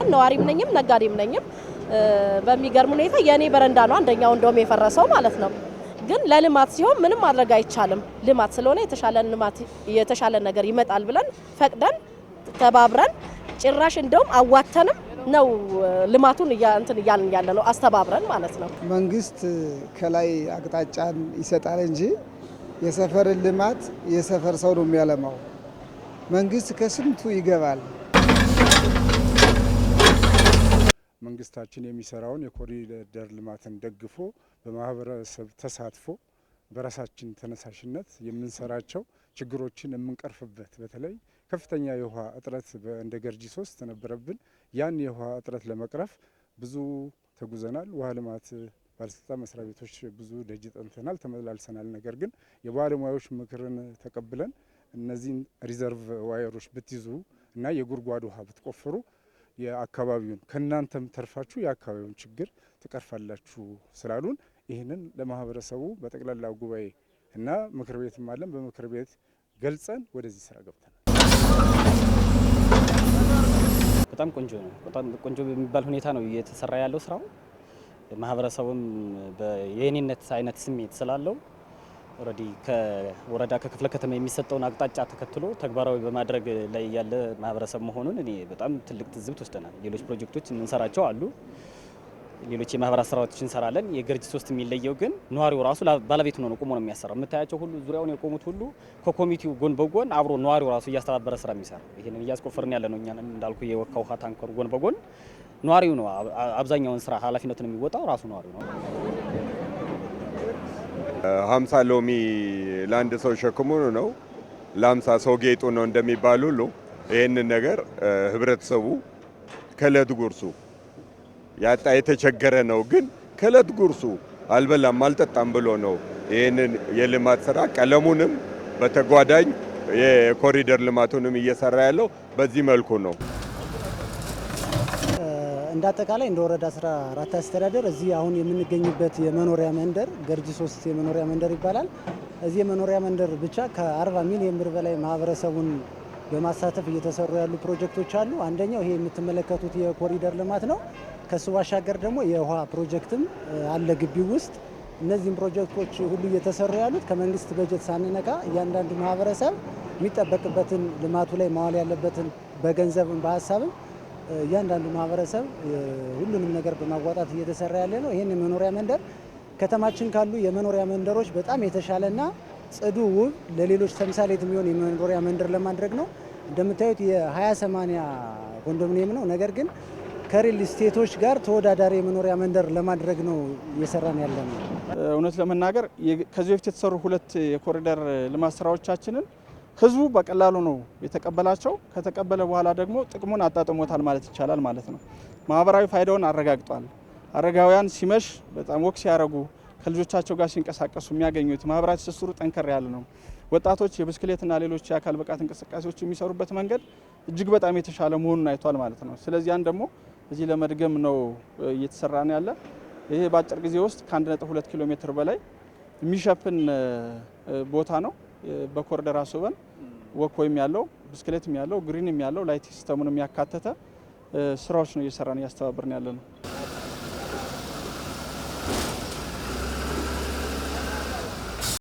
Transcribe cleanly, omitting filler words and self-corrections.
ይገባኛል። ነዋሪም ነኝም ነጋዴም ነኝም። በሚገርም ሁኔታ የኔ በረንዳ ነው አንደኛው እንደውም የፈረሰው ማለት ነው። ግን ለልማት ሲሆን ምንም ማድረግ አይቻልም። ልማት ስለሆነ የተሻለ ነገር ይመጣል ብለን ፈቅደን ተባብረን ጭራሽ እንደውም አዋተንም ነው ልማቱን እያልን ያለ ነው አስተባብረን ማለት ነው። መንግስት ከላይ አቅጣጫን ይሰጣል እንጂ የሰፈር ልማት የሰፈር ሰው ነው የሚያለማው። መንግስት ከስንቱ ይገባል። መንግስታችን የሚሰራውን የኮሪደር ልማትን ደግፎ በማህበረሰብ ተሳትፎ በራሳችን ተነሳሽነት የምንሰራቸው ችግሮችን የምንቀርፍበት በተለይ ከፍተኛ የውሃ እጥረት እንደ ገርጂ 3 ነበረብን። ያን የውሃ እጥረት ለመቅረፍ ብዙ ተጉዘናል። ውሃ ልማት ባለስልጣን መስሪያ ቤቶች ብዙ ደጅ ጠንተናል፣ ተመላልሰናል። ነገር ግን የባለሙያዎች ምክርን ተቀብለን እነዚህን ሪዘርቭ ዋየሮች ብትይዙ እና የጉድጓድ ውሃ ብትቆፍሩ የአካባቢውን ከናንተም ተርፋችሁ የአካባቢውን ችግር ትቀርፋላችሁ ስላሉን ይህንን ለማህበረሰቡ በጠቅላላ ጉባኤ እና ምክር ቤትም አለን በምክር ቤት ገልጸን ወደዚህ ስራ ገብተናል። በጣም ቆንጆ ነው። በጣም ቆንጆ በሚባል ሁኔታ ነው እየተሰራ ያለው ስራው። ማህበረሰቡም የኔነት አይነት ስሜት ስላለው ኦሬዲ ከወረዳ ከክፍለ ከተማ የሚሰጠውን አቅጣጫ ተከትሎ ተግባራዊ በማድረግ ላይ ያለ ማህበረሰብ መሆኑን እኔ በጣም ትልቅ ትዝብት ወስደናል። ሌሎች ፕሮጀክቶች እንሰራቸው አሉ፣ ሌሎች የማህበራት ስራዎች እንሰራለን። የገርጂ 3 የሚለየው ግን ነዋሪው ራሱ ባለቤት ነው ቆሞ ነው የሚያሰራው። የምታያቸው ሁሉ ዙሪያውን የቆሙት ሁሉ ከኮሚቴው ጎን በጎን አብሮ ነዋሪው ራሱ እያስተባበረ ስራ የሚሰራ ይሄንን እያስቆፈርን ያለ ነው። እኛ እንዳልኩ የወካ ውሃ ታንከሩ ጎን በጎን ነዋሪው ነው አብዛኛውን ስራ ኃላፊነቱን የሚወጣው ራሱ ነዋሪው ነው። 50 ሎሚ ለአንድ ሰው ሸክሙ ነው፣ ለ50 ሰው ጌጡ ነው እንደሚባል ሁሉ ይህንን ነገር ህብረተሰቡ ከእለት ጉርሱ ያጣ የተቸገረ ነው። ግን ከእለት ጉርሱ አልበላም አልጠጣም ብሎ ነው ይህንን የልማት ስራ ቀለሙንም በተጓዳኝ የኮሪደር ልማቱንም እየሰራ ያለው በዚህ መልኩ ነው። እንደ አጠቃላይ እንደ ወረዳ 14 አስተዳደር እዚህ አሁን የምንገኝበት የመኖሪያ መንደር ገርጂ 3 የመኖሪያ መንደር ይባላል። እዚህ የመኖሪያ መንደር ብቻ ከ40 ሚሊዮን ብር በላይ ማህበረሰቡን በማሳተፍ እየተሰሩ ያሉ ፕሮጀክቶች አሉ። አንደኛው ይሄ የምትመለከቱት የኮሪደር ልማት ነው። ከሱ ባሻገር ደግሞ የውሃ ፕሮጀክትም አለ ግቢው ውስጥ። እነዚህም ፕሮጀክቶች ሁሉ እየተሰሩ ያሉት ከመንግስት በጀት ሳንነካ እያንዳንዱ ማህበረሰብ የሚጠበቅበትን ልማቱ ላይ ማዋል ያለበትን በገንዘብም በሀሳብም እያንዳንዱ ማህበረሰብ ሁሉንም ነገር በማዋጣት እየተሰራ ያለ ነው። ይህን የመኖሪያ መንደር ከተማችን ካሉ የመኖሪያ መንደሮች በጣም የተሻለና ጽዱ፣ ውብ ለሌሎች ተምሳሌት የሚሆን የመኖሪያ መንደር ለማድረግ ነው። እንደምታዩት የ20/80 ኮንዶሚኒየም ነው። ነገር ግን ከሪል ስቴቶች ጋር ተወዳዳሪ የመኖሪያ መንደር ለማድረግ ነው እየሰራን ያለ ነው። እውነት ለመናገር ከዚህ በፊት የተሰሩ 2 የኮሪደር ልማት ስራዎቻችንን ህዝቡ በቀላሉ ነው የተቀበላቸው። ከተቀበለ በኋላ ደግሞ ጥቅሙን አጣጥሞታል ማለት ይቻላል ማለት ነው። ማህበራዊ ፋይዳውን አረጋግጧል። አረጋውያን ሲመሽ በጣም ወክ ሲያረጉ ከልጆቻቸው ጋር ሲንቀሳቀሱ የሚያገኙት ማህበራዊ ትስስሩ ጠንከር ያለ ነው። ወጣቶች የብስክሌትና ሌሎች የአካል ብቃት እንቅስቃሴዎች የሚሰሩበት መንገድ እጅግ በጣም የተሻለ መሆኑን አይቷል ማለት ነው። ስለዚህ ያን ደግሞ እዚህ ለመድገም ነው እየተሰራን ያለ። ይሄ በአጭር ጊዜ ውስጥ ከ1.2 ኪሎ ሜትር በላይ የሚሸፍን ቦታ ነው። በኮሪደር አስበን ወክወይም ያለው ብስክሌትም ያለው ግሪንም ያለው ላይት ሲስተሙን የሚያካተተ ስራዎች ነው እየሰራን እያስተባበርን ያለ ነው።